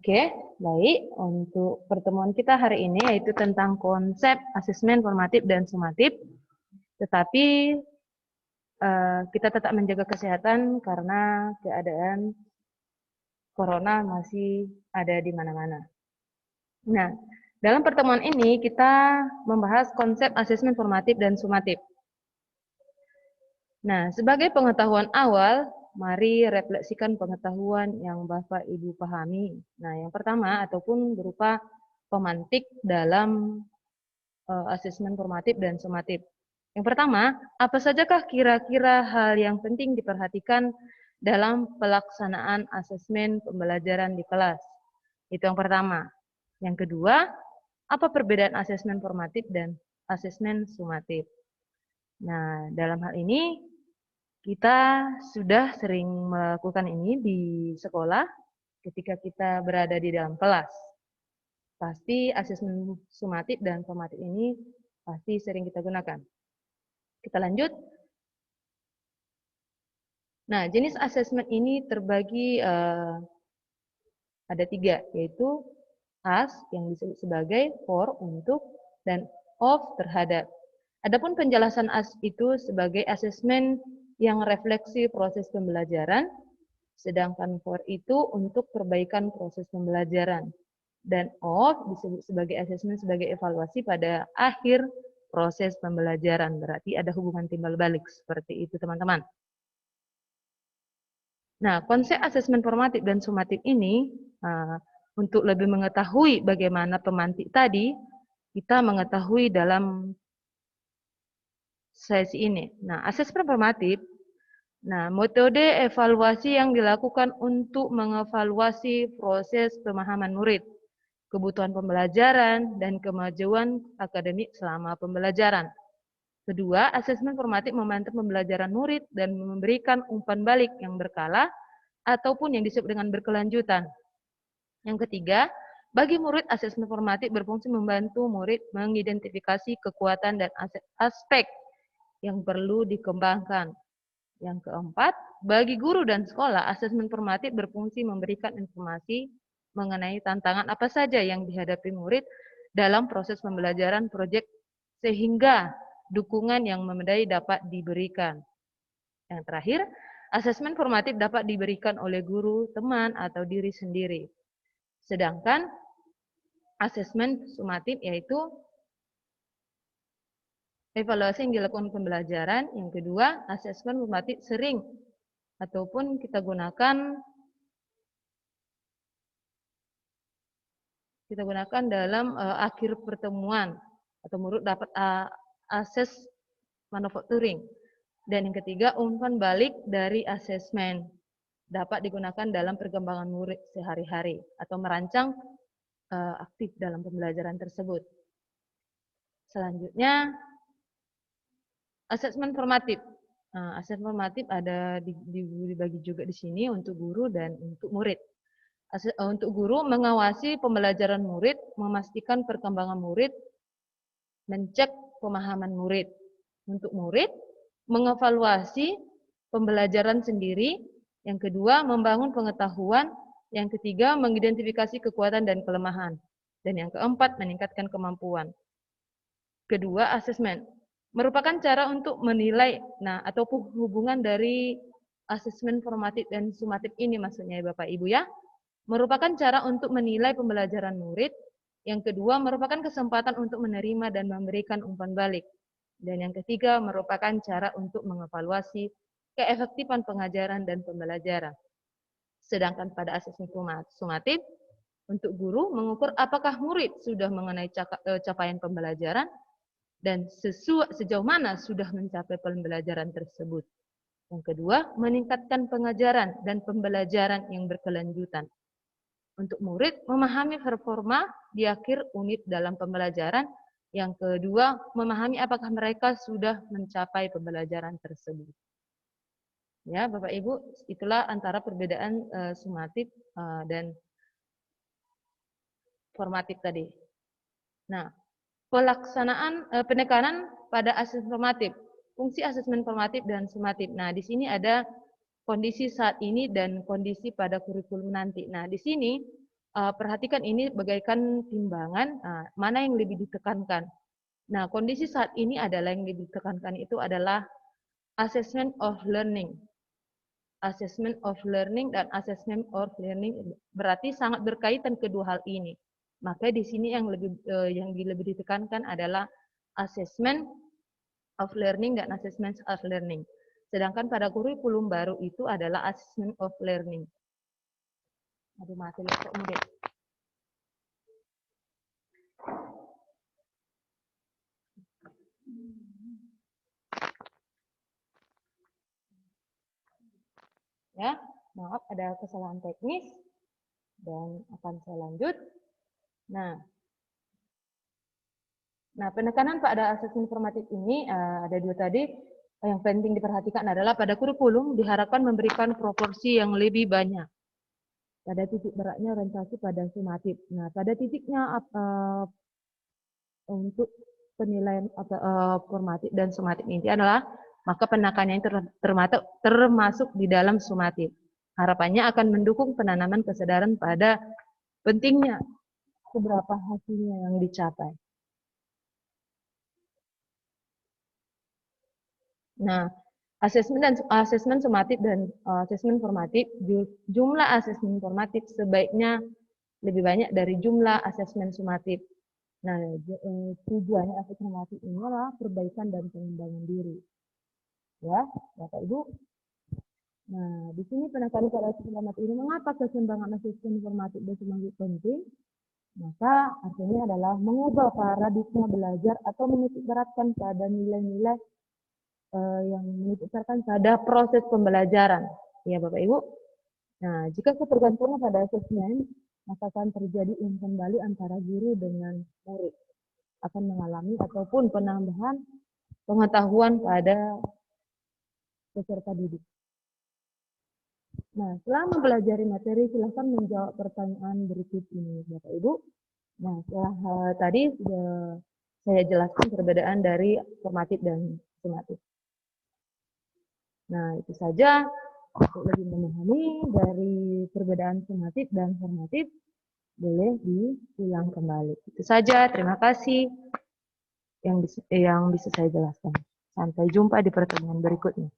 Oke, baik. Untuk pertemuan kita hari ini yaitu tentang konsep asesmen formatif dan sumatif. Tetapi kita tetap menjaga kesehatan karena keadaan corona masih ada di mana-mana. Nah, dalam pertemuan ini kita membahas konsep asesmen formatif dan sumatif. Nah, sebagai pengetahuan awal, mari refleksikan pengetahuan yang Bapak Ibu pahami. Nah, yang pertama ataupun berupa pemantik dalam asesmen formatif dan sumatif. Yang pertama, apa sajakah kira-kira hal yang penting diperhatikan dalam pelaksanaan asesmen pembelajaran di kelas? Itu yang pertama. Yang kedua, apa perbedaan asesmen formatif dan asesmen sumatif? Nah, dalam hal ini kita sudah sering melakukan ini di sekolah ketika kita berada di dalam kelas. Pasti asesmen sumatif dan formatif ini pasti sering kita gunakan. Kita lanjut. Nah, jenis asesmen ini terbagi ada 3, yaitu as yang disebut sebagai for, untuk, dan of, terhadap. Adapun penjelasan as itu sebagai asesmen yang refleksi proses pembelajaran, sedangkan for itu untuk perbaikan proses pembelajaran. Dan of disebut sebagai asesmen sebagai evaluasi pada akhir proses pembelajaran. Berarti ada hubungan timbal balik seperti itu, teman-teman. Nah, konsep asesmen formatif dan sumatif ini untuk lebih mengetahui bagaimana pemantik tadi, kita mengetahui dalam sesi ini. Nah, asesmen formatif, metode evaluasi yang dilakukan untuk mengevaluasi proses pemahaman murid, kebutuhan pembelajaran, dan kemajuan akademik selama pembelajaran. Kedua, asesmen formatif memantau pembelajaran murid dan memberikan umpan balik yang berkala ataupun yang disebut dengan berkelanjutan. Yang ketiga, bagi murid, asesmen formatif berfungsi membantu murid mengidentifikasi kekuatan dan aspek yang perlu dikembangkan. Yang keempat, bagi guru dan sekolah, asesmen formatif berfungsi memberikan informasi mengenai tantangan apa saja yang dihadapi murid dalam proses pembelajaran proyek sehingga dukungan yang memadai dapat diberikan. Yang terakhir, asesmen formatif dapat diberikan oleh guru, teman, atau diri sendiri. Sedangkan asesmen sumatif yaitu evaluasi yang dilakukan pembelajaran. Yang kedua, asesmen formatif sering ataupun kita gunakan dalam akhir pertemuan atau murid dapat akses manufacturing. Dan yang ketiga, umpan balik dari asesmen dapat digunakan dalam perkembangan murid sehari-hari atau merancang aktif dalam pembelajaran tersebut. Selanjutnya, asesmen formatif. Asesmen formatif ada dibagi juga di sini untuk guru dan untuk murid. Untuk guru, mengawasi pembelajaran murid, memastikan perkembangan murid, mencek pemahaman murid. Untuk murid, mengevaluasi pembelajaran sendiri. Yang kedua, membangun pengetahuan. Yang ketiga, mengidentifikasi kekuatan dan kelemahan. Dan yang keempat, meningkatkan kemampuan. Kedua, asesmen merupakan cara untuk menilai, ataupun hubungan dari asesmen formatif dan sumatif ini maksudnya Bapak Ibu ya. Merupakan cara untuk menilai pembelajaran murid. Yang kedua, merupakan kesempatan untuk menerima dan memberikan umpan balik. Dan yang ketiga, merupakan cara untuk mengevaluasi keefektifan pengajaran dan pembelajaran. Sedangkan pada asesmen sumatif, untuk guru mengukur apakah murid sudah mengenai capaian pembelajaran dan sejauh mana sudah mencapai pembelajaran tersebut. Yang kedua, meningkatkan pengajaran dan pembelajaran yang berkelanjutan. Untuk murid, memahami performa di akhir unit dalam pembelajaran. Yang kedua, memahami apakah mereka sudah mencapai pembelajaran tersebut. Ya, Bapak Ibu, itulah antara perbedaan sumatif dan formatif tadi. Nah, pelaksanaan penekanan pada asesmen formatif, fungsi asesmen formatif dan sumatif. Nah, di sini ada kondisi saat ini dan kondisi pada kurikulum nanti. Nah, di sini perhatikan ini bagaikan timbangan, mana yang lebih ditekankan. Nah, kondisi saat ini adalah yang lebih ditekankan itu adalah assessment of learning. Assessment of learning dan assessment of learning berarti sangat berkaitan kedua hal ini. Maka di sini yang lebih ditekankan adalah assessment of learning dan assessment of learning. Sedangkan pada kurikulum baru itu adalah assessment of learning. Aduh, mati laptop muda. Ya, maaf ada kesalahan teknis dan akan saya lanjut. Nah, penekanan pada asesmen formatif ini ada dua tadi. Yang penting diperhatikan adalah pada kurikulum diharapkan memberikan proporsi yang lebih banyak pada titik beratnya orientasi pada sumatif. Nah, pada titiknya untuk penilaian formatif dan sumatif ini adalah maka penekanannya termasuk di dalam sumatif. Harapannya akan mendukung penanaman kesadaran pada pentingnya seberapa hasilnya yang dicapai. Nah, asesmen sumatif dan asesmen formatif, jumlah asesmen formatif sebaiknya lebih banyak dari jumlah asesmen sumatif. Nah, tujuannya asesmen formatif ini adalah perbaikan dan pengembangan diri. Ya, Bapak Ibu. Nah, di sini penekanan pada asesmen formatif ini, mengapa keseimbangan asesmen formatif dan sumatif penting? Maka artinya adalah mengubah paradigma belajar atau menitik beratkan pada nilai-nilai yang menitikkan pada proses pembelajaran, ya Bapak Ibu. Nah, jika ketergantungan pada asesmen, maka akan terjadi kembali antara guru dengan murid, akan mengalami ataupun penambahan pengetahuan pada peserta didik. Nah, setelah mempelajari materi, silakan menjawab pertanyaan berikut ini, Bapak Ibu. Nah, setelah tadi sudah saya jelaskan perbedaan dari formatif dan sumatif. Nah, itu saja untuk lebih memahami dari perbedaan sumatif dan formatif, boleh diulang kembali. Itu saja, terima kasih yang bisa saya jelaskan. Sampai jumpa di pertemuan berikutnya.